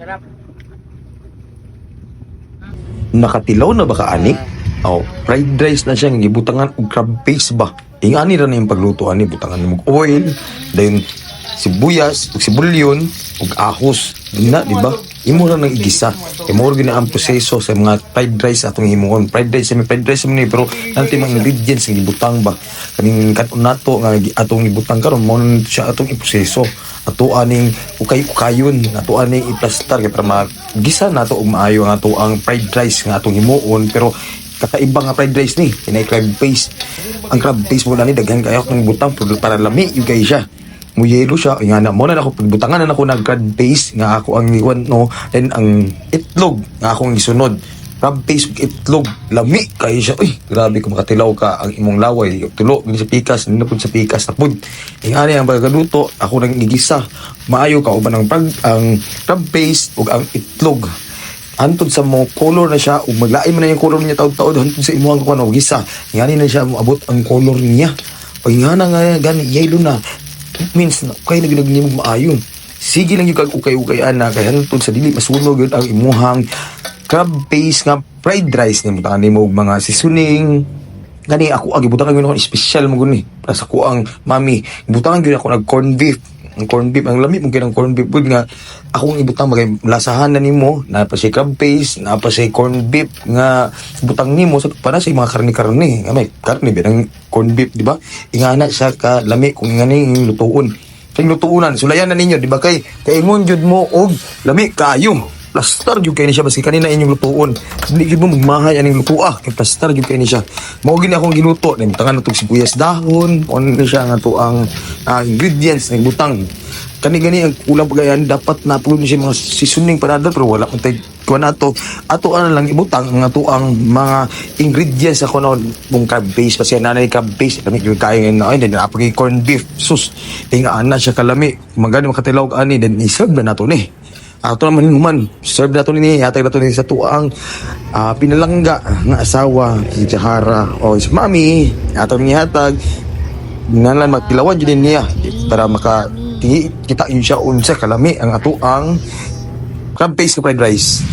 Sarap. Nakatilaw na ba ka ani? Oh, fried rice na siya nga gibutangan og crab paste ba. Ingani ra na yung pagluto ani, butangan mo og oil, then sibuyas, ug sibulyon, ug ahos. Dina, di ba? Imo ra nang igisa. Imo ra gina ang proseso sa mga fried rice atong himuon. Fried rice mo ni pero nanti mga ingredients nga gibutang ba. Kaning katon nato nga atong gibutang karon mo siya atong iproseso. Ato aning ukay-ukayon, ato aning iplastar kay para magisa nato og maayo nga ato ang fried rice nga atong himuon pero kakaiba nga fried rice ni, kinay crab paste. Ang crab paste mo na ni daghan kayo ng butang para lami yung kay siya. Muyelo siya, nga na mo na ako pagbutangan na ako ng crab paste nga ako ang iwan no, then ang itlog nga akong gisunod. Crab paste ug itlog, lami kay siya. Uy, grabe ko makatilaw ka ang imong laway. Tulo sa pikas, ninapod sa pikas na pud. Ingani ang pagkaluto, ako nang igisa. Maayo ka uban ang crab paste ug ang itlog. Hantod sa mo color na siya ug maglain man na yung color niya taud-taud hantod sa imuhang kuno gisa. Ingani na siya moabot ang color niya. O ingana nga gani yellow na. It means na kay nagnimog maayo. Sige lang yung kag-ukay-ukay ana kay hantod sa dili masunog yun ang imuhang crab paste nga fried rice ni mutangan nimo og mga seasoning. Gani ako gibutangan gyud ako special mo guni para sa ko ang mami. Gibutangan gyud ako nag corn beef. Ang corn beef, ang lami mo ng corn beef food nga akong ibutang magay lasahan na nimo na pa si crab paste, na pa si corn beef nga butang nimo sa para sa mga karne-karne. Nga may karne ba ng corn beef, di ba? Ingana siya ka lami kung ngani yung lutuon. Kay lutuunan, sulayan na ninyo, di ba kay ingon jud mo og lami kayo. Plastar jud kay ni siya baski kanina inyong lutuon. Hindi gid mo magmahay aning lutua kay plastar jud kay ni siya. Mao gini akong ginuto, ning tangan natog sibuyas dahon, on ni siya nga to ang ingredients ng butang. Kani gani ang kulang pagayan dapat na puno siya mga seasoning panada pero wala man tay kuan ato. Ato ana lang ibutang ang ato ang mga ingredients sa kuno mong crab paste kasi nanay crab paste kami gyud kay na ay din apagi corn beef sus. Tinga ana siya kalami. Magani makatilaw ani then iserve na nato ni. Ato naman human, serve na to ni, hatag na to ni sa tuang pinalangga ng asawa, si Jahara o si Mami, ato ni hatag, nalan magtilawan dyan niya para kita yun siya unsa kalami ang ato ang crab paste na fried rice.